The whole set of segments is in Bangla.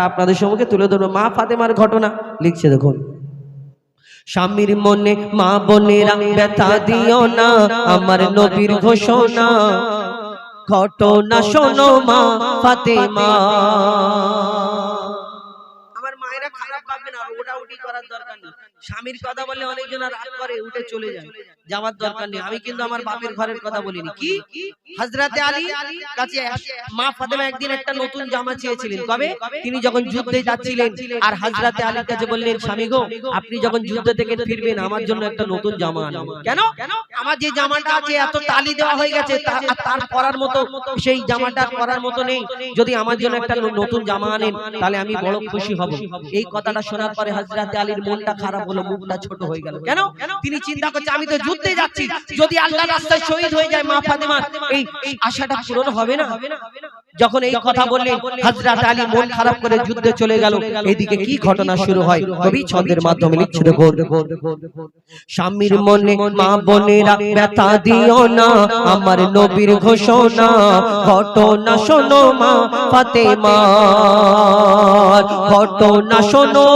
আপনাদের সম্মুখে তুলে ধরবো মা ফাতেমার ঘটনা। লিখছে দেখুন, স্বামীর মনে মা বোনেরা ব্যথা দিও না, আমার নবীর ঘোষণা ঘটনা শোনো মা ফাতেমা। আমার মায়েরা খারাপ ভাববে না, ওটা করার দরকার নেই। স্বামীর কথা বলে অনেকজন রাগ করে উঠে চলে যায়, যাওয়ার দরকার নেই। আমি কিন্তু আমার বাপের ঘরের কথা বলিনি। কি হযরতে আলী কাছে মা ফাতেমা একদিন একটা নতুন জামা চেয়েছিলেন। কবে? তিনি যখন যুদ্ধে যাচ্ছিলেন, আর হযরতে আলীর কাছে বললেন, স্বামী গো, আপনি যখন যুদ্ধ থেকে ফিরবেন আমার জন্য একটা নতুন জামা আনবেন। কেন? আমার যে জামাটা আছে এত তালি দেওয়া হয়ে গেছে, তার পরার মতো সেই জামাটা পরার মতো নেই। যদি আমার জন্য একটা নতুন জামা আনেন তাহলে আমি বড় খুশি হব। এই কথাটা শোনার পরে হযরতে আলীর মনটা খারাপ হলো, মুখটা ছোট হয়ে গেল। কেন? তিনি চিন্তা করছে, আমি তো যুদ্ধে যাচ্ছি, যদি আল্লাহর রাস্তায় শহীদ হয়ে যায় মা ফাতেমা, এই আশাটা পূরণ হবে না। যখন এই কথা বললেন হযরত আলী মন খারাপ করে যুদ্ধে চলে গেল। এদিকে কি ঘটনা শুরু হয় কবি ছন্দের মাধ্যমে লিখছে দেখুন, স্বামীর মনে মা বোনেরা ব্যথা দিও না, আমার নবীর ঘোষণা ঘটনা শোনো মা ফাতেমা, ঘটনা শোনো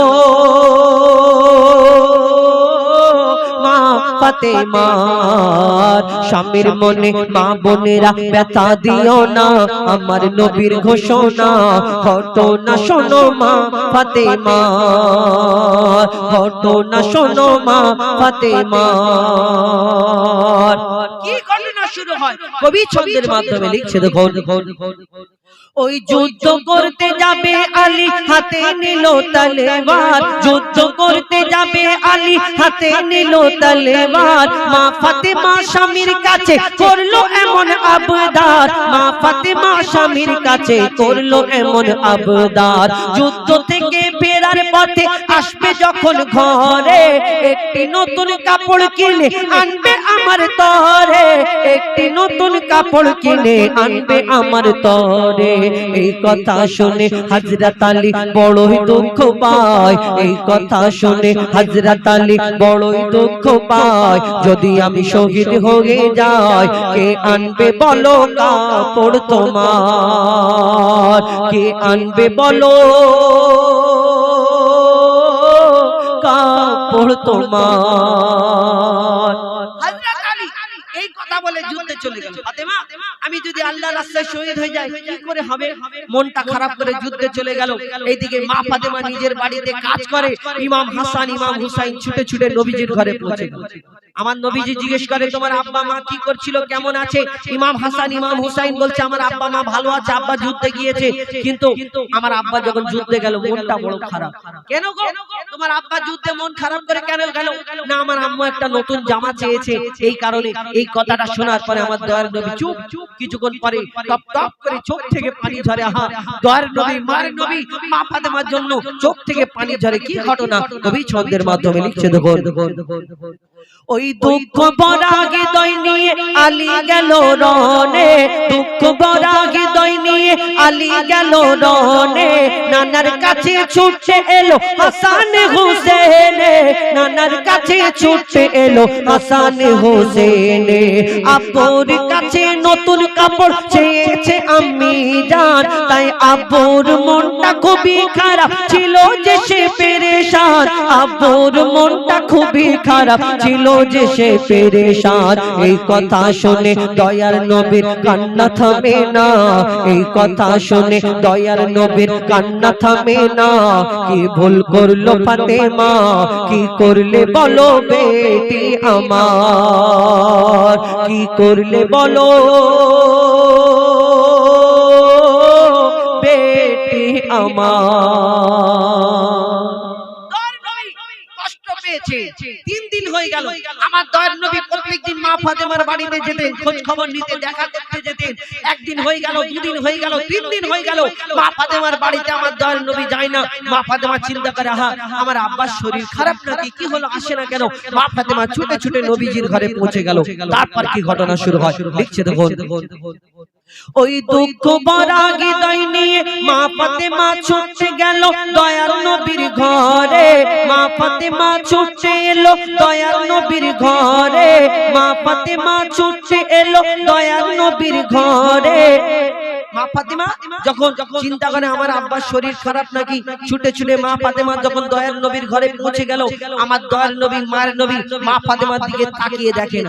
মা ফাতেমা। স্বামীর মনে মা বোনেরা ব্যথা দিও না, আমার নবীর ঘোষণা ঘটনা শোনো মা ফাতেমা, ঘটনা শোনো মা ফাতেমা। কি ঘটনা শুরু হয় কবি ছন্দের মাধ্যমে লিখছে দেখুন, ওই যুদ্ধ করতে যাবে আলী হাতে নিল তলোয়ার, যুদ্ধ করতে যাবে আলী হাতে নিল তলোয়ার, মা ফাতেমা স্বামীর কাছে করলো এমন আবদার, মা ফাতেমা স্বামীর কাছে করলো এমন আবদার। যুদ্ধ থেকে ফেরার পথে আসবে যখন ঘরে, একটি নতুন কাপড় কিনে আনবে আমার তরে, একটি নতুন কাপড় কিনে আনবে আমার তরে। এই কথা শুনে হযরত আলী বড়ই দুঃখ পায়, এই কথা শুনে হযরত আলী বড়ই দুঃখ পায়। যদি আমি শহীদ হয়ে যাই, কে আনবে বলো কাপড় তোমার, কে আনবে বলো কাপড় তোমার। এই কথা বলে যুদ্ধে চলে গেল। ফাতেমা, আমি যদি আল্লাহর রাস্তায় শহীদ হয়ে যাই কি করে হবে? মনটা খারাপ করে যুদ্ধে চলে গেল। এইদিকে মা ফাতেমা নিজের বাড়িতে কাজ করে, ইমাম হাসান ইমাম হুসাইন ছুটে ছুটে নবীজির ঘরে পৌঁছে গেল। আমার নবীজি জিজ্ঞেস করে, তোমার আব্বা মা কি করছিল, কেমন আছে? ইমাম হাসান ইমাম হুসাইন বলছে, আমার আব্বা মা ভালো আছে, আব্বা যুদ্ধে গিয়েছে, কিন্তু আমার আব্বা যখন যুদ্ধে গেল মনটা বড় খারাপ। কেন গো, তোমার আব্বা যুদ্ধে মন খারাপ করে কেন গেল? না, আমার আম্মু একটা নতুন জামা চেয়েছে, এই কারণে। এই কথাটা শোনার পরে আমার দয়ার নবী চুপ। কিছুক্ষণ পরে টপ টপ করে চোখ থেকে পানি ঝরে। আহা, দয়ার নবী মার নবী মা ফাতেমার জন্য চোখ থেকে পানি ঝরে। কি ঘটনা কবি ছন্দের মাধ্যমে লিখছে দেখুন, ওই দুঃখ ভরা হৃদয় নিয়ে আলী গেল রনে, দুঃখ ভরা হৃদয় নিয়ে আলী গেল রনে, নানার কাছে ছুটে এলো হাসান হোসেন, নানার কাছে ছুটে এলো হাসান হোসেন। আব্বুর কাছে নতুন কাপড় চেয়েছে আম্মি জান, তাই আব্বুর মনটা খুবই খারাপ ছিল যে সে পেরেশান, আব্বুর মনটা খুবই খারাপ ছিল যে সে পেরেশান। এই কথা শুনে দয়ার নবীর কান্না থামে না, এই কথা শুনে দয়ার নবীর কান্না থামে না। কি ভুল করলো ফাতেমা, কি করলে বলো বেটি আমার, কি করলে বলো বেটি আমার। কষ্ট পেয়েছে, 3 দিন হয়ে গেল। আমার দয়ার নবী প্রত্যেকদিন মা ফাতেমার বাড়িতে যেতেন, খোঁজ খবর নিতে, দেখা করতে যেতেন। একদিন হয়ে গেল, 2 দিন হয়ে গেল, 3 দিন হয়ে গেল, মা ফাতেমার বাড়িতে আমার দয়ার নবী যায় না। মা ফাতেমা চিন্তা করে, আহা, আমার আব্বার শরীর খারাপ নাকি, কি হলো, আসে না কেন? মা ফাতেমা ছুটে ছুটে নবীজির ঘরে পৌঁছে গেল। তারপর কি ঘটনা শুরু হয় লিখছে দেখুন, ওই দুঃখ ভরা হৃদয় নিয়ে মা ফাতেমা ছুটে গেল দয়ার নবীর ঘরে, মা ফাতেমা ছুটে এলো দয়ার নবীর ঘরে, মা ফাতেমা ছুটে এলো দয়ার নবীর ঘরে। মা ফাতেমা যখন চিন্তা করে আমার আব্বার শরীর খারাপ নাকি, ছুটে ছুটে মা ফাতেমা যখন দয়ার নবীর ঘরে পৌঁছে গেল, আমার দয়ার নবী মায়ের নবী মা ফাতেমার দিকে তাকিয়ে দেখে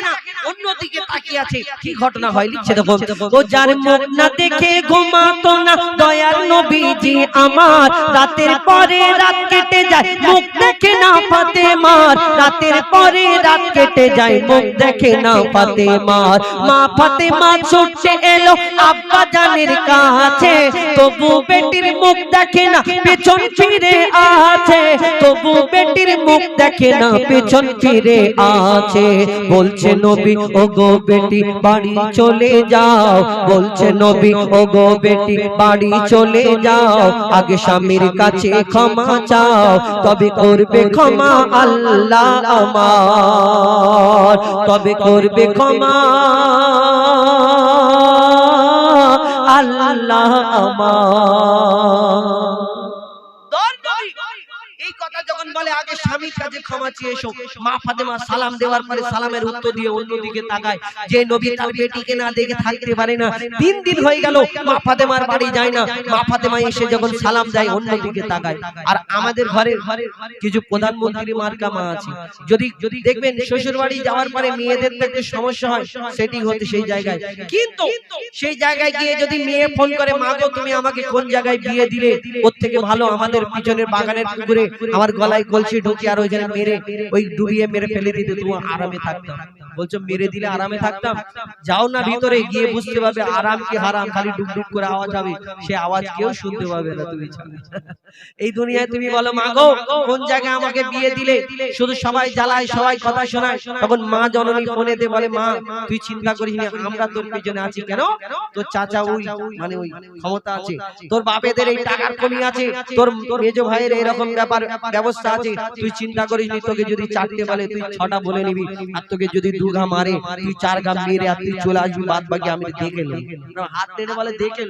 না, অন্যদিকে তাকিয়ে আছে। কি ঘটনা হয় লিখছে দেখো, ও যার মুখ না দেখে ঘুমাতো না দয়ার নবীজি আমার, রাতের পরে রাত কেটে যায় মুখ দেখে না ফাতেমার, রাতের পরে রাত কেটে যায় মুখ দেখে না ফাতেমার। মা ফাতেমা ছুটে এলো আব্বা জানের কাছে, তবু বেটির মুখ দেখে না পেছন ফিরে আছে, তবু বেটির মুখ দেখে না পেছন ফিরে আছে। বলছে নবী ও গো বেটি বাড়ি চলে যাও, বলছে নবী ও গো বেটি বাড়ি চলে যাও, আগে স্বামীর কাছে ক্ষমা চাও, তবে করবে ক্ষমা আল্লাহ আমার, তবে করবে ক্ষমা আল্লাহ আমার। এই কথা যখন বলে আগে স্বামীর কাছে ক্ষমা চেয়ে এসো, মা ফাতেমা সালাম দেওয়ার পরে সালামের উত্তর দিয়ে অন্যদিকে তাকায়। যে নবী তার বেটিকে না দেখে থাকতে পারে না, 3 দিন হয়ে গেল মা ফাতেমার বাড়ি যায় না, মা ফাতেমা এসে যখন সালাম দেয় অন্যদিকে তাকায়। আর আমাদের ঘরে কিছু প্রধানমন্ত্রী মার্কা মা আছে, যদি দেখবেন শ্বশুর বাড়ি যাওয়ার পরে মেয়েদের তো একটু সমস্যা হয় সেটিং হতে সেই জায়গায়, কিন্তু সেই জায়গায় গিয়ে যদি মেয়ে ফোন করে মা গো তুমি আমাকে কোন জায়গায় বিয়ে দিলে, ওর থেকে ভালো আমাদের পিছনের বাগানের পুকুরে আমার গলায় কলসি ঢুকিয়ে আর ওইখানে মেরে ওই ডুবিয়ে মেরে ফেলে দিতে তোমার আরামে থাকতাম। বলছো মেরে দিলে আরামে থাকতাম, যাও না ভিতরে গিয়ে বুঝতে পারবে আরাম কি হারাম, খালি ডুক ডুক করে আওয়াজ হবে, সে আওয়াজ কেউ শুনতে পাবে না তুমি ছাড়া। এই দুনিয়ায় তুমি বলো মা গো কোন জায়গায় আমাকে বিয়ে দিলে, শুধু সবাই জ্বালায় সবাই কথা শোনায়, তখন মা জননী ফোনেতে বলে মা তুই চিন্তা করিস না, আমরা তোর পিছনে আছি। কেন? তোর চাচা ওই মানে ওই ক্ষমতা আছে, তোর বাপেদের এই টাকার কমি আছে, তোর মেজো ভাইয়ের এরকম ব্যাপার ব্যবস্থা আছে, তুই চিন্তা করিস নি। তোকে যদি 4টে বলে তুই 6টা বলে নিবি, আর তোকে যদি 2 ঘা মারে তুই 4 ঘা মেরে আর তুই চলে আসবি, বাদ বাকি আমি দেখে নেব। হাত টেনে বলে দেখে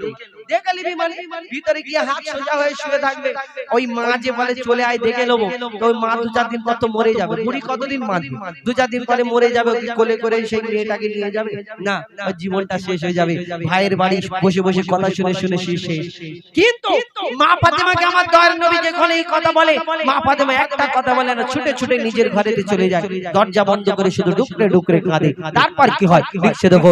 নিবি মানে ভিতরে গিয়ে হাত সোজা হয়ে শুয়ে থাকবে। ওই মা যে বলে চলে আয় দেখে নেবো, তো ওই মা 2-4 দিন পর তো মরে যাবে। বুড়ি কতদিন মারবে? 2-4 দিন পরে মরে যাবে, কোলে করে সেই মেয়েটাকে নিয়ে যাবে না, ওর জীবনটা শেষ হয়ে যাবে। ভাইয়ের বাড়ি বসে বসে কথা শুনে শুনে শেষ। কিন্তু মা ফাতেমাকে আমার দয়ার নবী যখন এই কথা বলে, মা ফাতেমা একটা কথা বলে না, ছুটে ছুটে নিজের ঘরেতে চলে যায়, দরজা বন্ধ করে শুধু ডুকরে ডুকরে কাঁদে। তারপর কি হয় লিখছে দেখো,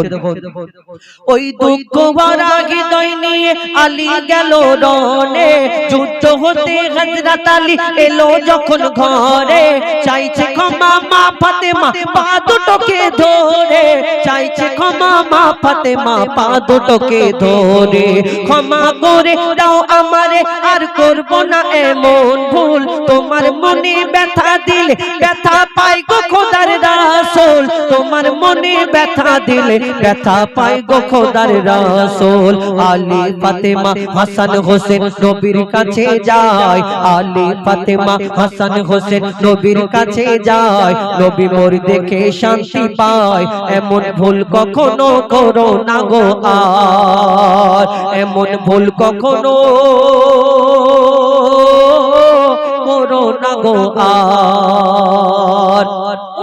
ওই দুঃখ ভরা হৃদয় নিয়ে আলী গেল রনে, যুদ্ধ হতে হযরত আলী এলো যখন ঘরে, চাইছে ক্ষমা মা ফাতেমা পা দুটোকে ধরে, চাইছে ক্ষমা মা ফাতেমা পা দুটোকে ধরে, ক্ষমা করে দাও আমারে আর করব না এমন ভুল, তোমার মনে ব্যথা দিলে ব্যথা পাই গো খোদার রাসূল, তোমার মনে ব্যথা দিলে ব্যথা পাই গো খোদার রাসূল। আলী ফাতেমা হাসান হোসেন নবীর কাছে যায়, আলী ফাতেমা হাসান হোসেন নবীর কাছে যায়, নবী মোর দেখে শান্তি পায়, এমন ভুল কখনো করো না গো আর, এমন ভুল কখনো করো না গো আর।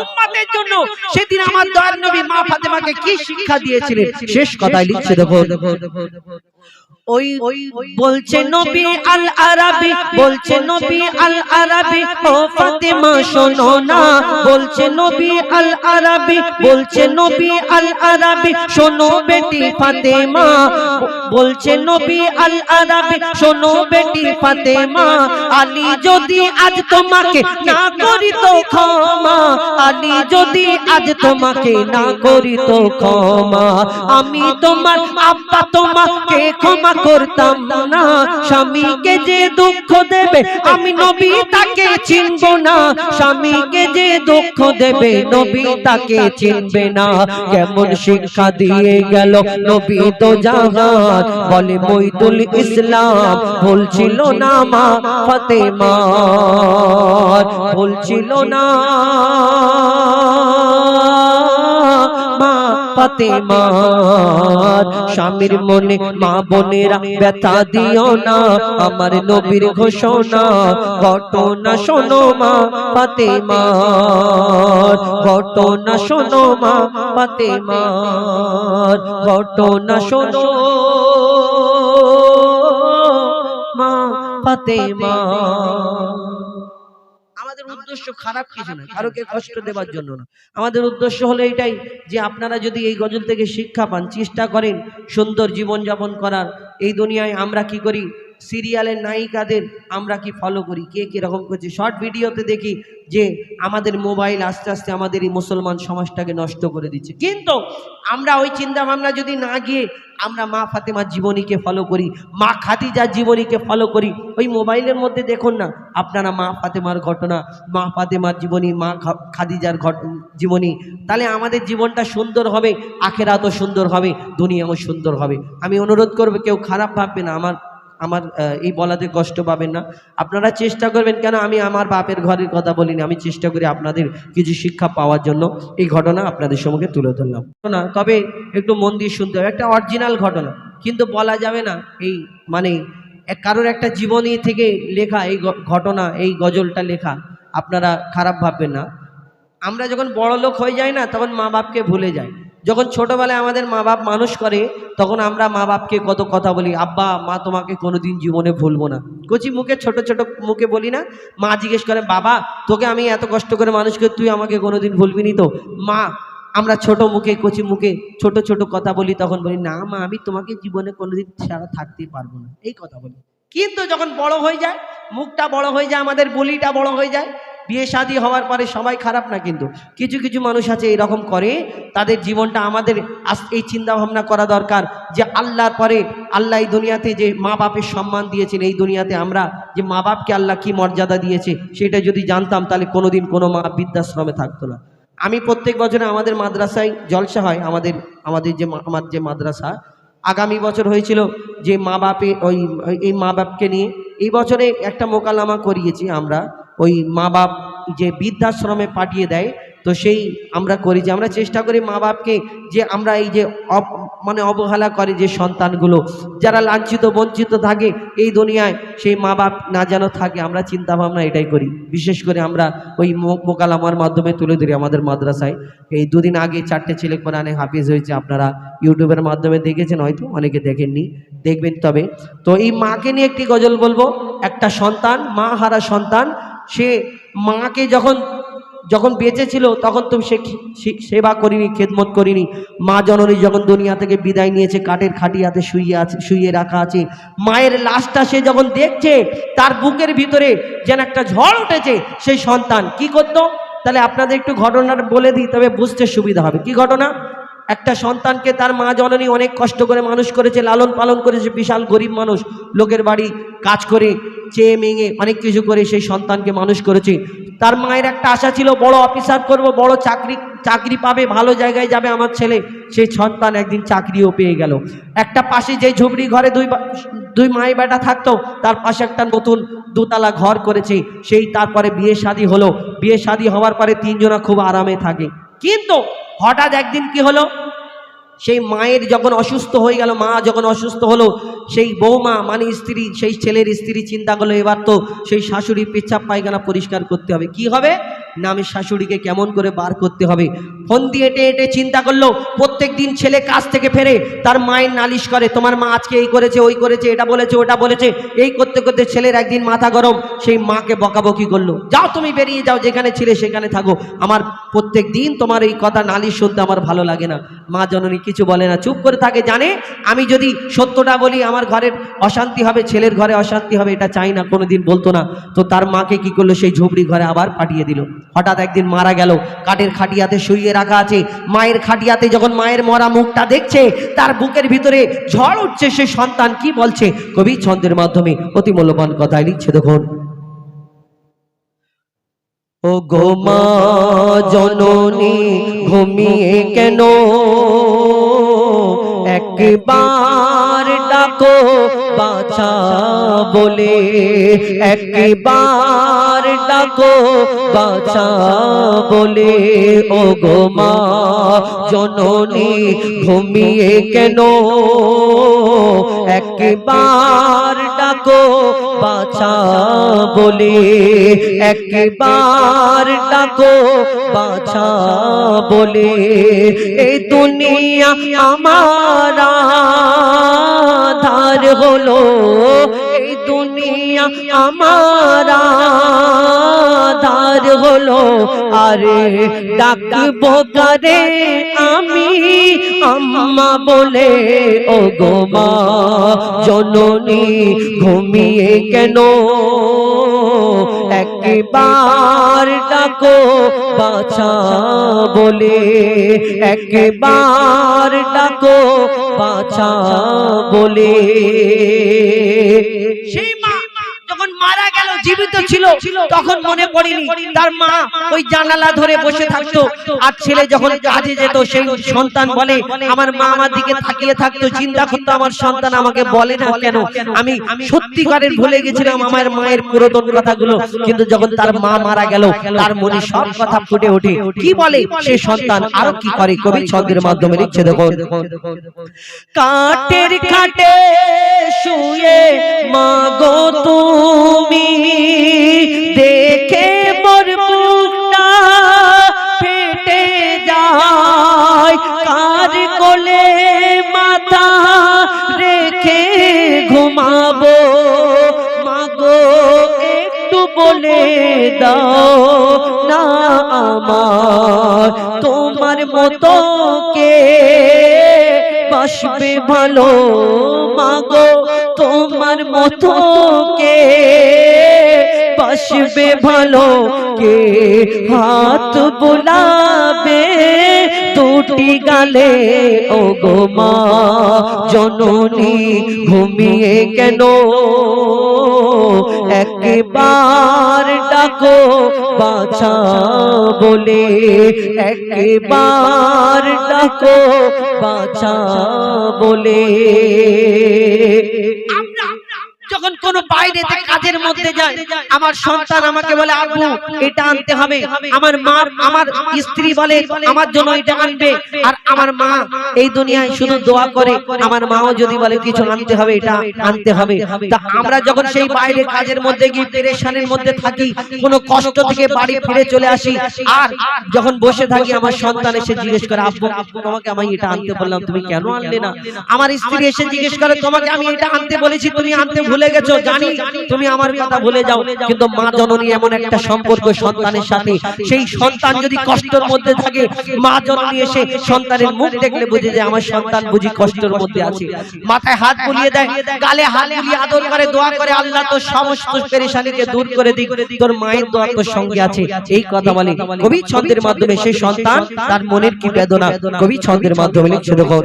উম্মতের জন্য সেদিন আমার দয়ার নবী মা ফাতেমাকে কি শিক্ষা দিয়েছিলেন শেষ কথায় লিখছে দেখো, ওই বলছে নবী আল আরাবী, বলছে নবী আল আরাবী ও ফাতেমা শোনো না, বলছে নবী আল আরাবী, বলছে নবী আল আরাবী শোনো বেটি ফাতেমা, বলছে নবী আল আরাবী শোনো বেটি ফাতেমা, আলী যদি আজ তোমাকে না করি তো ক্ষমা, আলী যদি আজ তোমাকে না করি তো ক্ষমা, আমি তোমার আব্বা তোমাকে ক্ষমা করতাম না, স্বামীকে যে দুঃখ দেবে আমি নবী তাকে চিনব না, স্বামীকে যে দুঃখ দেবে নবী তাকে চিনবে না। কেমন শিক্ষা দিয়ে গেল নবী তো জাহান, বলে মইদুল ইসলাম বলছিল না মা ফাতেমা, বলছিল না মা ফাতেমার স্বামীর মনে মা বোনেরা ব্যথা দিও না আমার নবীর ঘোষণা ঘটনা শোনো মা ফাতেমার ঘটনা শোনো মা ফাতেমার ঘটনা শোনো মা ফাতেমা। আমাদের উদ্দেশ্য খারাপ কিছু না, কারোকে কষ্ট দেওয়ার জন্য না। আমাদের উদ্দেশ্য হলো এটাই যে আপনারা যদি এই গজল থেকে শিক্ষা পান, চেষ্টা করেন সুন্দর জীবন যাপন করার। এই দুনিয়ায় আমরা কি করি, সিরিয়ালের নায়িকাদের আমরা কি ফলো করি, কে কিরকম করছে। শর্ট ভিডিওতে দেখি যে আমাদের মোবাইল আস্তে আস্তে আমাদের এই মুসলমান সমাজটাকে নষ্ট করে দিচ্ছে। কিন্তু আমরা ওই চিন্তা ভাবনা যদি না গিয়ে আমরা মা ফাতেমার জীবনীকে ফলো করি, মা খাদিজার জীবনীকে ফলো করি। ওই মোবাইলের মধ্যে দেখুন না আপনারা মা ফাতেমার ঘটনা, মা ফাতেমার জীবনী, মা খাদিজার জীবনী, তাহলে আমাদের জীবনটা সুন্দর হবে, আখেরাতও সুন্দর হবে, দুনিয়াও সুন্দর হবে। আমি অনুরোধ করব কেউ খারাপ ভাববে না, আমার এই বলাতে কষ্ট পাবেন না। আপনারা চেষ্টা করবেন, কেন আমি আমার বাপের ঘরের কথা বলিনি, আমি চেষ্টা করি আপনাদের কিছু শিক্ষা পাওয়ার জন্য এই ঘটনা আপনাদের সম্মুখে তুলে ধরলাম না। তবে একটু মন দিয়ে শুনতে হবে, একটা অরিজিনাল ঘটনা, কিন্তু বলা যাবে না এই মানে কারোর একটা জীবনী থেকে লেখা এই ঘটনা, এই গজলটা লেখা। আপনারা খারাপ ভাববেন না। আমরা যখন বড় লোক হয়ে যাই না, তখন মা বাপকে ভুলে যাই। যখন ছোটবেলায় আমাদের মা বাপ মানুষ করে, তখন আমরা মা বাপকে কত কথা বলি, আব্বা মা তোমাকে কোনোদিন জীবনে ভুলবো না। কচি মুখে ছোট ছোট মুখে বলি না। মা জিজ্ঞেস করে, বাবা তোকে আমি এত কষ্ট করে মানুষ করে, তুই আমাকে কোনোদিন ভুলবি নি তো? মা আমরা ছোট মুখে কচি মুখে ছোট ছোট কথা বলি, তখন বলি না মা আমি তোমাকে জীবনে কোনোদিন ছাড়া থাকতেই পারবো না, এই কথা বলি। কিন্তু যখন বড় হয়ে যায়, মুখটা বড় হয়ে যায়, আমাদের বলিটা বড় হয়ে যায়, বিয়ে শাদী হওয়ার পরে সবাই খারাপ না, কিন্তু কিছু কিছু মানুষ আছে এরকম করে। তাদের জীবনটা আমাদের এই চিন্তা ভাবনা করা দরকার যে আল্লাহর পরে আল্লাহ এই দুনিয়াতে যে মা বাপের সম্মান দিয়েছেন, এই দুনিয়াতে আমরা যে মা বাপকে আল্লাহ কি মর্যাদা দিয়েছে সেটা যদি জানতাম, তাহলে কোনোদিন কোনো মা বৃদ্ধাশ্রমে থাকতো না। আমি প্রত্যেক বছরে আমাদের মাদ্রাসায় জলসা হয়, আমাদের আমার যে মাদ্রাসা, আগামী বছর হয়েছিল যে মা বাপে এই মা বাপকে নিয়ে। এই বছরে একটা মোকালামা করিয়েছি আমরা, ওই মা বাপ যে বৃদ্ধাশ্রমে পাঠিয়ে দেয়, তো সেই আমরা করি যে আমরা চেষ্টা করি মা বাপকে, যে আমরা এই যে মানে অবহেলা করে যে সন্তানগুলো যারা লাঞ্ছিত বঞ্চিত থাকে এই দুনিয়ায়, সেই মা বাপ না যেন থাকে, আমরা চিন্তা ভাবনা এটাই করি। বিশেষ করে আমরা ওই মোকালামার মাধ্যমে তুলে ধরি। আমাদের মাদ্রাসায় এই দুদিন আগে 4টে ছেলে কোরআনে হাফিজ হয়েছে, আপনারা ইউটিউবের মাধ্যমে দেখেছেন, হয়তো অনেকে দেখেননি, দেখবেন। তবে তো এই মাকে নিয়ে একটি গজল বলবো। একটা সন্তান, মা হারা সন্তান, সে মাকে যখন বেঁচে ছিল তখন তো সে সেবা করিনি, খেদমত করিনি। মা জননী যখন দুনিয়া থেকে বিদায় নিয়েছে, কাঠের খাটিয়াতে শুইয়ে রাখা আছে, মায়ের লাশটা সে যখন দেখছে, তার বুকের ভিতরে যেন একটা ঝড় উঠেছে। সেই সন্তান কি করতো, তাহলে আপনাদের একটু ঘটনাটা বলে দিই, তবে বুঝতে সুবিধা হবে। কি ঘটনা? একটা সন্তানকে তার মা জননী অনেক কষ্ট করে মানুষ করেছে, লালন পালন করেছে। বিশাল গরিব মানুষ, লোকের বাড়ি কাজ করে চেয়ে মেঙে অনেক কিছু করে সেই সন্তানকে মানুষ করেছে। তার মায়ের একটা আশা ছিল, বড় অফিসার করব, বড় চাকরি পাবে, ভালো জায়গায় যাবে আমার ছেলে। সেই সন্তান একদিন চাকরিও পেয়ে গেল। একটা পাশে যে ঝুপড়ি ঘরে দুই মাই বেটা থাকতো, তার পাশে একটা নতুন দোতলা ঘর করেছে। সেই তারপরে বিয়ে শাদী হলো। বিয়ে শাদী হওয়ার পরে তিনজনা খুব আরামে থাকে। কিন্তু হঠাৎ একদিন কি হলো, সেই মায়ের যখন অসুস্থ হয়ে গেল, মা যখন অসুস্থ হলো, সেই বৌমা মানে স্ত্রী, সেই ছেলের স্ত্রী চিন্তা করলো, এবার তো সেই শাশুড়ির পেচ্ছাপ পায়খানা পরিষ্কার করতে হবে। কি হবে না, আমি শাশুড়িকে কেমন করে বার করতে হবে। ফোন দিয়ে এটে চিন্তা করলো। প্রত্যেক দিন ছেলে কাজ থেকে ফেরে তার মায়ের নালিশ করে, তোমার মা আজকে এই করেছে, ওই করেছে, এটা বলেছে, ওটা বলেছে। এই করতে করতে ছেলের একদিন মাথা গরম, সেই মাকে বকাবকি করলো, যাও তুমি বেরিয়ে যাও, যেখানে ছিলে সেখানে থাকো, আমার প্রত্যেক দিন তোমার এই কথা নালিশ শুনতে আমার ভালো লাগে না। মা জননী কিছু বলে না, চুপ করে থাকে। জানে আমি যদি সত্যটা বলি আমার ঘরের অশান্তি হবে, ছেলের ঘরে অশান্তি হবে, এটা চাই না, কোনোদিন বলতো না। তো তার মাকে কি করলো, সেই ঝুপড়ি ঘরে আবার পাঠিয়ে দিল। হঠাৎ একদিন মারা গেল, কাঠের খাটিয়াতে শুইয়ে রাখা আছে। মায়ের খাটিয়াতে যখন মায়ের মরা মুখটা দেখছে, তার বুকের ভিতরে ঝড় উঠছে। সে সন্তান কি বলছে, কবি ছন্দের মাধ্যমে অতি মূল্যবান কথাই লিখছে, দেখুন। ও গো মা জননী ঘুমিয়ে কেন, একবার ডাকো বাছা বলে, একবার ডাকো বাঁচা বলে, ও গো মা জননী ঘুমিয়ে কেন, একবার ডাকো বাঁচা বলে, একবার ডাকো বাঁচা বলে। এই দুনিয়া আমার আধার হলো, এই দুনিয়া আমার আধার হলো, আরে ডাকবো কারে আমি আম্মা বলে, ও গো মা জননী ঘুমিয়ে কেন, একবার ডাকো বাঁচা বলে, একবার ডাকো বাঁচা বলে। সেই মা যখন মারা গেল, জীবিত ছিল, তখন মনে পড়েনি তার মা ওই জানালা ধরে বসে থাকতো, আর ছেলে যখন কাজে যেত সেই সন্তান বলে, আমার মা আমার দিকে তাকিয়ে থাকতো, চিন্তা করতো আমার সন্তান আমাকে বলে না কেন। আমি সত্যিকারের ভুলে গেছিলাম আমার মায়ের পুরাতন কথাগুলো, কিন্তু যখন তার মা মারা গেল তার মনে সব কথা ফুটে ওঠে। কি বলে সে সন্তান, আরো কি করে কবি ছন্দের মাধ্যমে লিখছে দেখো। কাঠের খাটে শুয়ে মাগো তুমি, দেখে মোর বুকটা ফেটে যায়, কার কোলে মাথা রেখে ঘুমাবো, মাগো একটু বলে দাও না আমার তোমার মতো কে বাসবে ভালো, মাগো তোমার মতো কে বাসবে ভালো, কে হাত বুলাবে দুটি গালে, ও গো মা জননী ঘুমিয়ে কেন, একবার ডাকো বাঁচা বলে, একবার ডাকো বাঁচা বলে। যখন কোন বাইরেতে কাজের মধ্যে যায়, আমার সন্তান আমাকে বলে আব্বু এটা আনতে হবে, আমার মা আমার স্ত্রী বলে আমার জন্য এটা আনবে, আর আমার মা এই দুনিয়ায় শুধু দোয়া করে, আমার মাও যদি বলে কিছু আনতে হবে এটা আনতে হবে। তা আমরা যখন সেই বাইরে কাজের মধ্যে গিয়ে পেরেশানির মধ্যে থাকি, কোনো কষ্ট থেকে বাড়ি ফিরে চলে আসি, আর যখন বসে থাকি আমার সন্তান এসে জিজ্ঞেস করে আব্বু তোমাকে আমি এটা আনতে বললাম তুমি কেন আনলে না, আমার স্ত্রী এসে জিজ্ঞেস করে তোমাকে আমি এটা আনতে বলেছি তুমি আনতে ভুলে গেছো, জানি তুমি আমার কথা ভুলে যাও। কিন্তু মা জননী এমন একটা সম্পর্ক সন্তানের সাথে, সেই সন্তান যদি কষ্টের মধ্যে থাকে, মা জননী এসে সন্তানের মুখ দেখলে বুঝে যায় আমার সন্তান বুঝি কষ্টের মধ্যে আছে, মাথায় হাত বুলিয়ে দেয়, গালে হাত বুলিয়ে আদর করে দোয়া করে, আল্লাহ তোর সমস্ত পেরেশানিকে দূর করে দিক, তোর মায়ের দোয়া তোর সঙ্গে আছে, এই কথা বলে কবি ছন্দের মাধ্যমে সেই সন্তান তার মনের কি বেদনা কবি ছন্দের মাধ্যমে লিখছে দেখো।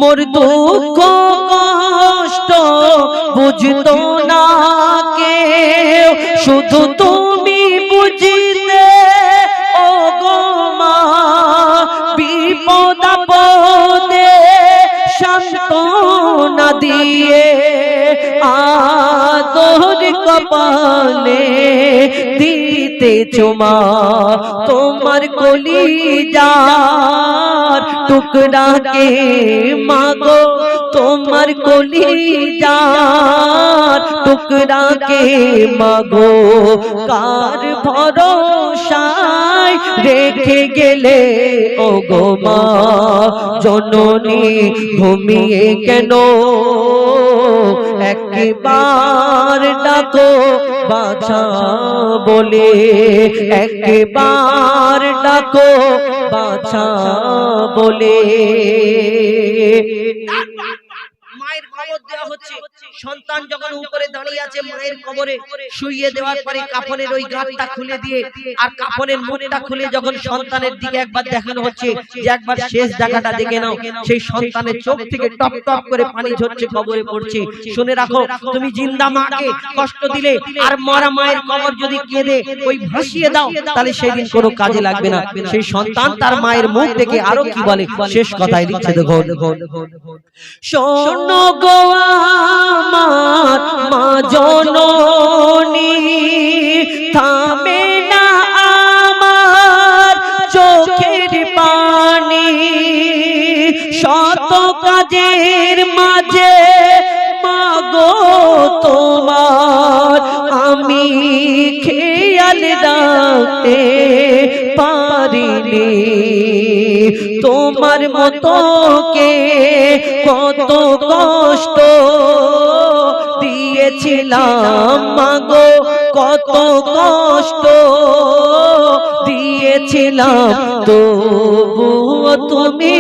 মোর দুঃখ কষ্ট বুঝতো না কেউ, শুধু তুমি বুঝিতে ও গো মা, বিপদ আপদে সান্ত্বনা দিয়ে আদর কপালে দিতেছো মা, তোমার কলিজার টুকরাকে মাগো, তোমার কলিজার টুকরাকে মাগো, কার ভরসায় রেখে গেলে ও গো মা জননী ঘুমিয়ে কেন, একবার ডাকো বাঁচা বলে, একবার ডাকো বাঁচা বলে। মায়ের কবর দেওয়া হচ্ছে, সন্তান যখন উপরে দাঁড়িয়ে আছে মায়ের কবরে শুইয়ে দেওয়ার পরে কাফনের ওই গাঁটটা খুলে দিয়ে আর কাফনের মুখটা খুলে যখন সন্তানের দিকে একবার দেখানো হচ্ছে যে একবার শেষ জায়গাটা দেখে নাও, সেই সন্তানের চোখ থেকে টপ টপ করে পানি ঝরছে, কবরে পড়ছে। শুনে রাখো, তুমি জিন্দা মাকে কষ্ট দিলে আর মরা মায়ের কবর যদি কেঁদে ওই ভাসিয়ে দাও, তাহলে সেই দিন কোনো কাজে লাগবে না। সেই সন্তান তার মায়ের মুখ দেখে আরো কি বলে, শেষ কথাই লিখছে দেখো। শোনো গো আমার মা জননী বোঝাতে পারিনি তোমার মতো কে কত কষ্ট দিয়েছিলাম মাগো কত কষ্ট দিয়েছিলাম তবুও তুমি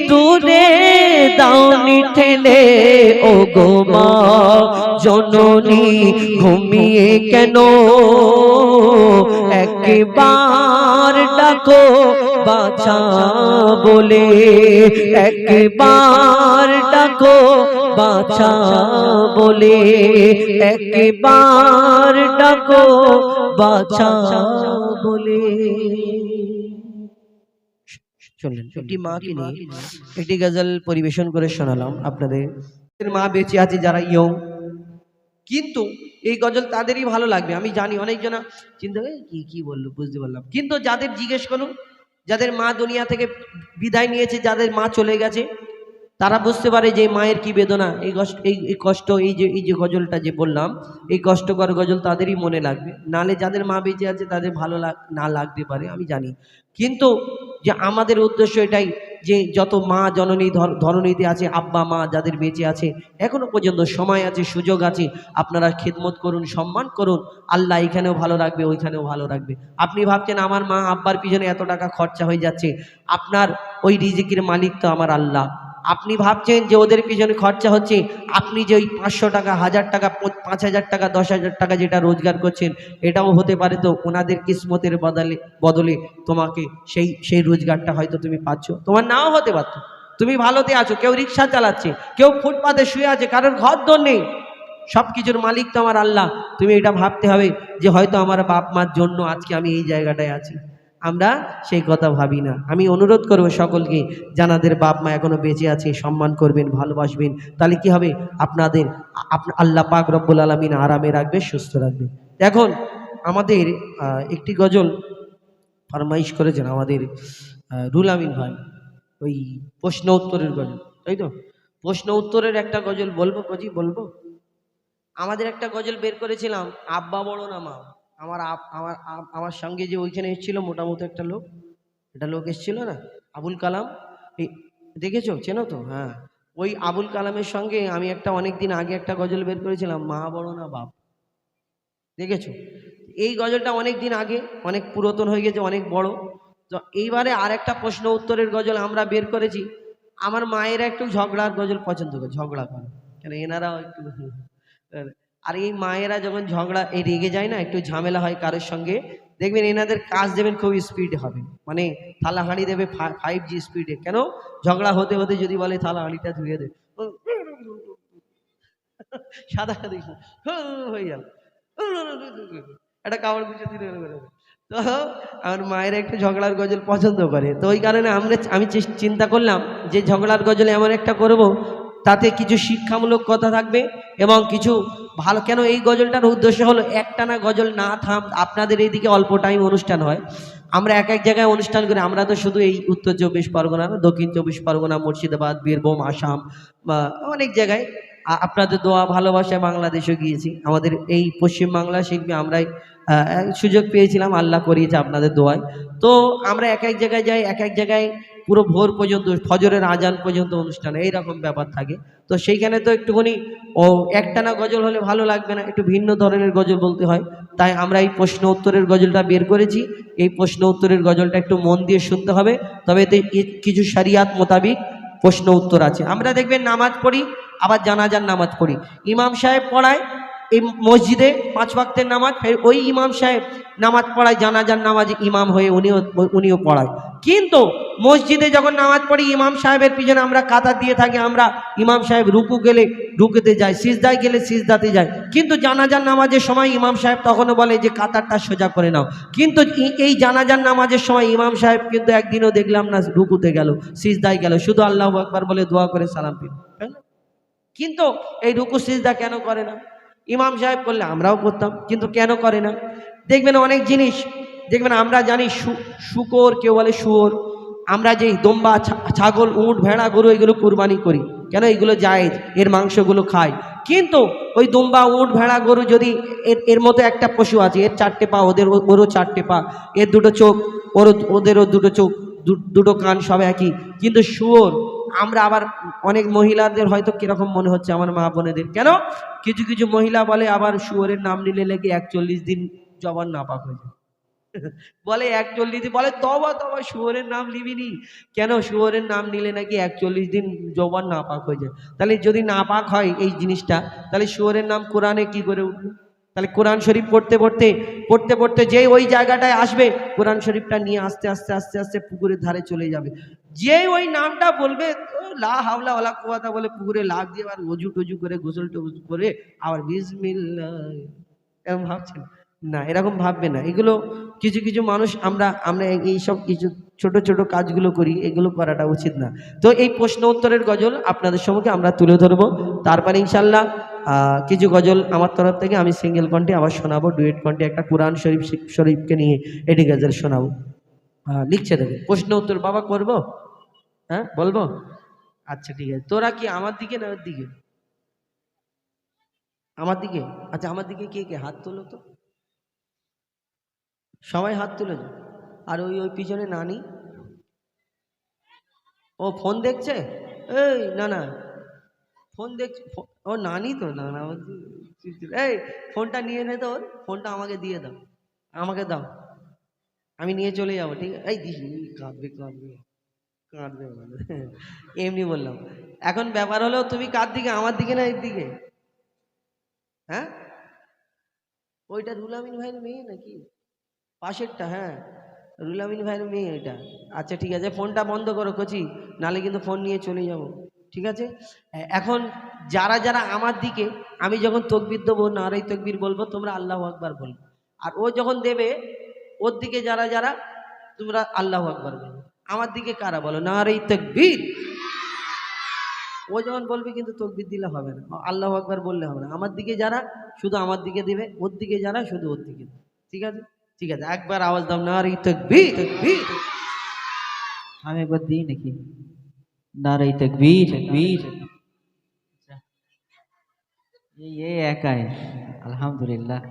দূরে দাওনি ঠেলে ও গো মা জননী ঘুমিয়ে কেন একবার ডাকো বাছা বলে একবার ডাকো বাছা বলে একবার ডাকো বাছা বলে। চললেন একটি মাকে নিয়ে একটি গজল পরিবেশন করে শোনালাম আপনাদের। মা বেঁচে আছে যারা ইয়ং, কিন্তু এই গজল তাদেরই ভালো লাগবে আমি জানি। অনেকজনা চিন্তা করে কি বললো বুঝতে পারলাম, কিন্তু যাদের জিজ্ঞেস করুন যাদের মা দুনিয়া থেকে বিদায় নিয়েছে, যাদের মা চলে গেছে, তারা বুঝতে পারে যে মায়ের কি বেদনা। এই কষ্ট এই যে গজলটা যে বললাম এই কষ্টকর গজল তাদেরই মনে লাগবে, নালে যাদের মা বেঁচে আছে তাদের ভালো না লাগতে পারে আমি জানি। কিন্তু যে আমাদের উদ্দেশ্য এটাই যে যত মা জননী ধরণীতে আছে, আব্বা মা যাদের বেঁচে আছে এখনো পর্যন্ত সময় আছে, সুযোগ আছে, আপনারা খেদমত করুন, সম্মান করুন। আল্লাহ এখানেও ভালো রাখবে, ওইখানেও ভালো রাখবে। আপনি ভাবছেন আমার মা আব্বার পিছনে এত টাকা খরচা হয়ে যাচ্ছে, আপনার ওই রিজিকের মালিক তো আমার আল্লাহ। আপনি ভাবছেন যে ওদের পিছনে খরচা হচ্ছে, আপনি যে ওই 500 টাকা 1000 টাকা 5000 টাকা 10,000 টাকা যেটা রোজগার করছেন এটাও হতে পারে তো ওনাদের কিসমতের বদলে তোমাকে সেই রোজগারটা হয়তো তুমি পাচ্ছ, তোমার নাও হতে পারতো। তুমি ভালোতে আছো, কেউ রিক্সা চালাচ্ছে, কেউ ফুটপাতে শুয়ে আছে, কারোর ঘর দর নেই, সব কিছুর মালিক তো আমার আল্লাহ। তুমি এটা ভাবতে হবে যে হয়তো আমার বাপ মার জন্য আজকে আমি এই জায়গাটায় আছি, আমরা সেই কথা ভাবি না। আমি অনুরোধ করব সকলকে যাদের বাপ মা এখনো বেঁচে আছে সম্মান করবেন, ভালোবাসবেন, তাহলে কি হবে আপনাদের আল্লাহ পাক রব্বুল আলামিন আরামে রাখবে, সুস্থ রাখবে। এখন আমাদের একটি গজল ফরমাইশ করেছেন আমাদের রুল আমিন ভাই, ওই প্রশ্ন উত্তরের গজল, তাই তো? প্রশ্ন উত্তরের একটা গজল বলবো কজি বলবো। আমাদের একটা গজল বের করেছিলাম, আব্বা বড় না মা। আমার সঙ্গে যে ওইখানে এসেছিল মোটামুটি একটা লোক এসেছিল না, আবুল কালাম, দেখেছো চেনো তো? হ্যাঁ, ওই আবুল কালামের সঙ্গে আমি অনেক দিন আগে একটা গজল বের করেছিলাম, মা বড় না বাপ। দেখেছো? এই গজলটা অনেক দিন আগে, অনেক পুরাতন হয়ে গেছে, অনেক বড়। তো এইবারে আর একটা প্রশ্ন উত্তরের গজল আমরা বের করেছি। আমার মায়েরা একটু ঝগড়ার গজল পছন্দ করে, ঝগড়া করে, কেন এনারাও একটু। আর এই মায়েরা যখন ঝগড়া রেগে যায় না, একটু ঝামেলা হয় কারোর সঙ্গে, দেখবেন এনাদের কাজ দেবেন খুব স্পিড হবে, মানে থালা হাঁড়ি দেবে 5G স্পিডে। কেন? ঝগড়া হতে হতে যদি বলে থালা হাঁড়িটা ধুয়ে দে, সাদা দেখুন হয়ে গেল, একটা কাপড় গুছিয়ে দিলে। তো আমার মায়েরা একটু ঝগড়ার গজল পছন্দ করে, তো ওই কারণে আমি চিন্তা করলাম যে ঝগড়ার গজল এমন একটা করব তাতে কিছু শিক্ষামূলক কথা থাকবে এবং কিছু ভালো। কেন এই গজলটার উদ্দেশ্য হলো একটানা গজল না থাম। আপনাদের এইদিকে অল্প টাইম অনুষ্ঠান হয়, আমরা এক জায়গায় অনুষ্ঠান করি। আমরা তো শুধু এই উত্তর 24 পরগনা না, দক্ষিণ 24 পরগনা, মুর্শিদাবাদ, বীরভূম, আসাম বা অনেক জায়গায় আপনাদের দোয়া ভালোবাসায় বাংলাদেশও গিয়েছি। আমাদের এই পশ্চিমবাংলা শিল্পী আমরাই সুযোগ পেয়েছিলাম, আল্লাহ করিয়েছে আপনাদের দোয়ায়। তো আমরা এক জায়গায় যাই, এক জায়গায় পুরো ভোর পর্যন্ত, ফজরের আজান পর্যন্ত অনুষ্ঠান, এইরকম ব্যাপার থাকে। তো সেইখানে তো একটুখানি একটানা গজল হলে ভালো লাগবে না, একটু ভিন্ন ধরনের গজল বলতে হয়। তাই আমরা এই প্রশ্ন উত্তরের গজলটা বের করেছি। এই প্রশ্ন উত্তরের গজলটা একটু মন দিয়ে শুনতে হবে, তবে এতে কিছু শরিয়াত মোতাবিক প্রশ্ন উত্তর আছে। আমরা দেখবেন নামাজ পড়ি, আবার জানাজার নামাজ পড়ি, ইমাম সাহেব পড়ায় এই মসজিদে 5 ওয়াক্তের নামাজ, ফের ওই ইমাম সাহেব নামাজ পড়ায়, জানাজার নামাজে ইমাম হয়ে উনিও পড়ায়। কিন্তু মসজিদে যখন নামাজ পড়ি ইমাম সাহেবের পিছনে আমরা কাতার দিয়ে থাকি, আমরা ইমাম সাহেব রুকু গেলে রুকুতে যাই, সিজদায় গেলে সিজদাতে যাই। কিন্তু জানাজার নামাজের সময় ইমাম সাহেব তখনও বলে যে কাতারটা সোজা করে নাও। কিন্তু এই জানাজার নামাজের সময় ইমাম সাহেব কিন্তু একদিনও দেখলাম না রুকুতে গেল, সিজদায় গেল, শুধু আল্লাহু আকবার বলে দোয়া করে সালাম পেল। কিন্তু এই রুকু সিজদা কেন করে না? ইমাম সাহেব করলে আমরাও করতাম, কিন্তু কেন করে না? দেখবেন অনেক জিনিস, দেখবেন আমরা জানি শুকর, কেউ বলে শুয়োর, আমরা যে দম্বা, ছাগল, উট, ভেড়া, গরু এগুলো কুরবানি করি, কেন? এগুলো জায়েজ, এর মাংসগুলো খাই। কিন্তু ওই দুম্বা উট ভেড়া গরু যদি এর মতো একটা পশু আছে, এর 4টে পা, ওরও 4টে পা, এর 2টো চোখ, ওদেরও 2টো চোখ, 2টো কান, সব একই। কিন্তু শুয়োর, আমরা আবার অনেক মহিলাদের হয়তো কিরকম মনে হচ্ছে আমার মা বোনেদের, কেন কিছু কিছু মহিলা বলে আবার শুয়োরের নাম নিলে লেগে 41 দিন জবান নাপাক হয়ে যায়। বলে 41 দিন, বলে তবা তবা শুয়োরের নাম নিবিনি কেন? শুয়োরের নাম নিলে নাকি 41 দিন জবান নাপাক হয়ে যায়। তাহলে যদি নাপাক হয় এই জিনিসটা, তাহলে শুয়োরের নাম কোরআনে কি করে উঠবে? তাহলে কোরআন শরীফ পড়তে পড়তে যে ওই জায়গাটায় আসবে, কোরআন শরীফটা নিয়ে আস্তে আস্তে আস্তে আস্তে পুকুরের ধারে চলে যাবে। যে ওই নামটা বলবে, লা হাওলা ওয়ালা কুওয়াতা বলে পুকুরে লাফ দিয়ে আবার ওযু টজু করে গোসল টোসল করে আবার বিসমিল্লাহ, এরকম ভাবছেন না, এরকম ভাববে না। এগুলো কিছু কিছু মানুষ আমরা এইসব কিছু ছোট ছোট কাজগুলো করি, এগুলো করাটা উচিত না। তো এই প্রশ্ন উত্তরের গজল আপনাদের সম্মুখে আমরা তুলে ধরবো। তারপরে ইনশাল্লাহ কিছু গজল আমার তরফ থেকে আমি সিঙ্গেল কণ্ঠে আবার শোনাবো, ডুয়েট কণ্ঠে একটা কোরআন শরীফকে নিয়ে এটি গজল শোনাবো। লিখছে দেবে প্রশ্ন উত্তর বাবা করবো, হ্যাঁ বলবো? আচ্ছা ঠিক আছে। তোরা কি আমার দিকে না ওর দিকে? আমার দিকে। আচ্ছা আমার দিকে কে কে হাত তোলো তো, সবাই হাত তুলে। আর ওই পিছনে নানি, ও ফোন দেখছে। এই না না, ফোন দেখছে, ও নানি তো না না, এই ফোনটা নিয়ে নে তো, ওর ফোনটা আমাকে দিয়ে দাও, আমাকে দাও, আমি নিয়ে চলে যাবো, ঠিক আছে? এই দিস, কাঁদবে কাঁদবে কাঁদবে, এমনি বললাম। এখন ব্যাপার হলো তুমি কার দিকে, আমার দিকে না এর দিকে? হ্যাঁ, ওইটা রুল আমিন ভাইয়ের মেয়ে নাকি পাশেরটা? হ্যাঁ, রুল আমিন ভাইয়ের মেয়ে এটা। আচ্ছা ঠিক আছে, ফোনটা বন্ধ করো কচি, নালে কিন্তু ফোন নিয়ে চলে যাব, ঠিক আছে? এখন যারা যারা আমার দিকে, আমি যখন তকবীর দেবো, নারাই তকবীর বলবো, তোমরা আল্লাহু আকবার বলবো। আর ও যখন দেবে, ওর দিকে যারা যারা, তোমরা আল্লাহু আকবার বলবো। আমার দিকে কারা বলো নারাই তকবীর? ও যখন বলবে কিন্তু তকবীর দিলে হবে না, আল্লাহু আকবার বললে হবে না। আমার দিকে যারা শুধু আমার দিকে দিবে, ওর দিকে যারা শুধু ওর দিকে, ঠিক আছে? ঠিক আছে, একবার আওয়াজ দাও, নারাই তাকবীর তাকবীর। আমি একবার দিই নাকি? নারাই তাকবীর তাকবীর। এই একাই, আলহামদুলিল্লাহ।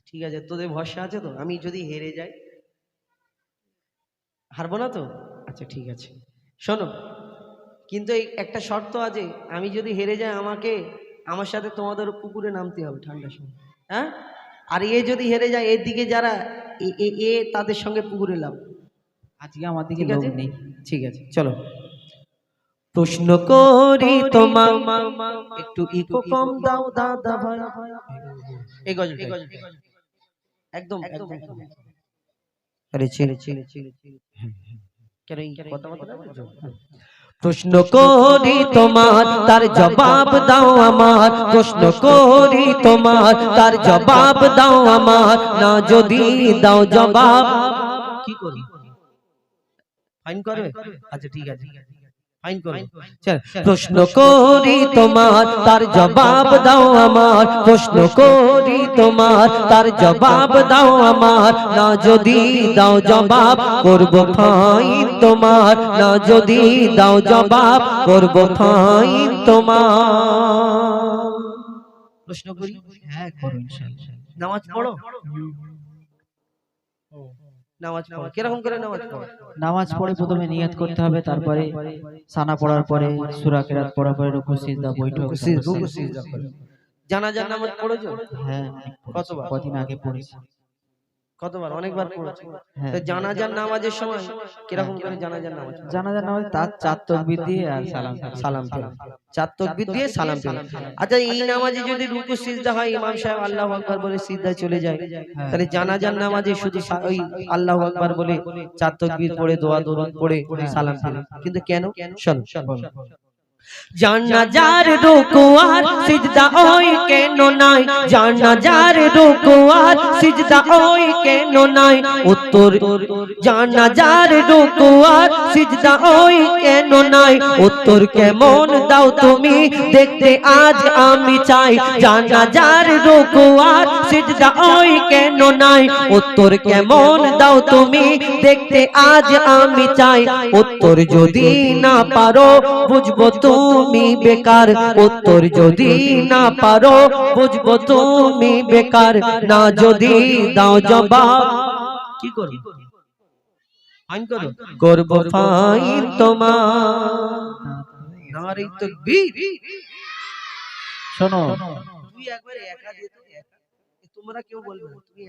ঠিক আছে, তোদের ভরসা আছে তো? আমি যদি হেরে যাই, হারবো না তো? আচ্ছা ঠিক আছে, শোনো, কিন্তু এই একটা শর্ত আছে, আমি যদি হেরে যাই, আমার সাথে তোমাদের পুকুরে নামতে হবে ঠান্ডার সময়, হ্যাঁ? আর এ যদি হেরে যায়, এর দিকে যারা তাদের সঙ্গে পুকুরে লাভ। আজকে আমার দিকে ঠিক লোক আছে? নেই। ঠিক আছে, চলো। প্রশ্ন করি তোমার, একটু ইকো কম দাও দাদা ভাই। এই গজল একদম একদম। আরে ছেড়ে ছেড়ে ছেড়ে কেন এই কথা বলতে বলছো? প্রশ্ন করি তোমার, তার জবাব দাও আমার। প্রশ্ন করি তোমার, তার জবাব দাও আমার। না যদি দাও জবাব, কি করবে? ফাইন করবে? আচ্ছা ঠিক আছে, ফাইন করবে। প্রশ্ন করি তোমার, তার জবাব দাও আমার। প্রশ্ন করি তোমার, তার জবাব দাও আমার। না যদি দাও জবাব, করব ফাইন তোমার। না যদি দাও জবাব, করব ফাইন তোমার। প্রশ্ন করি? হ্যাঁ করো ইনশাআল্লাহ। নামাজ পড়ো? নামাজ পড়ো, কিরকম করে নামাজ পড়ো? নামাজ পড়ে প্রথমে নিয়ত করতে হবে, তারপরে সানা পড়ার পরে সূরা কিরাত পড়ার পরে রুকু সিজদা বৈঠক। রুকু সিজদা করে। জানাজার নামাজ পড়েছো? হ্যাঁ, কতবার? কদিন আগে পড়েছি। কতবার? অনেকবার পড়েছো। হ্যাঁ। তো জানাজার নামাজের সময় কিরকম করে জানাজার নামাজ? জানাজার নামাজ তার 4 তাকবীর দিয়ে আর সালাম সালাম ফেলে, 4 তাকবীর দিয়ে সালাম ফেলে। আচ্ছা এই নামাজে যদি রুকু সিজদা হয়, ইমাম সাহেব আল্লাহু আকবার বলে সিজদায় চলে যায়, তাহলে জানাজার নামাজে শুধু ওই আল্লাহু আকবার বলে 4 তাকবীর পড়ে, দোয়া দরুদ পড়ে সালাম ফেলে। কিন্তু কেন? শোনো, জানাজার রুকু আর সিজদা ওই কেন নাই? নাই জানাজার রুকু আর সিজদা ওই কেন নাই উত্তর জানাজার রুকু আর সিজদা ওই কেন নাই উত্তর কেমন দাও তুমি দেখতে আজ আমি চাই জানাজার রুকু আর সিজদা ওই কেন নাই উত্তর কেমন দাও তুমি দেখতে আজ আমি চাই উত্তর যদি না পারো বুঝবো তুমি বেকার উত্তর যদি না পারো বুঝবো তুমি বেকার না যদি দাও জবাব কি করব ফাইন করো করব ফাইন তোমার নারী তাকবীর শোনো তুই একবার একা দিয়ে তো তোমরা কেউ বলবে না।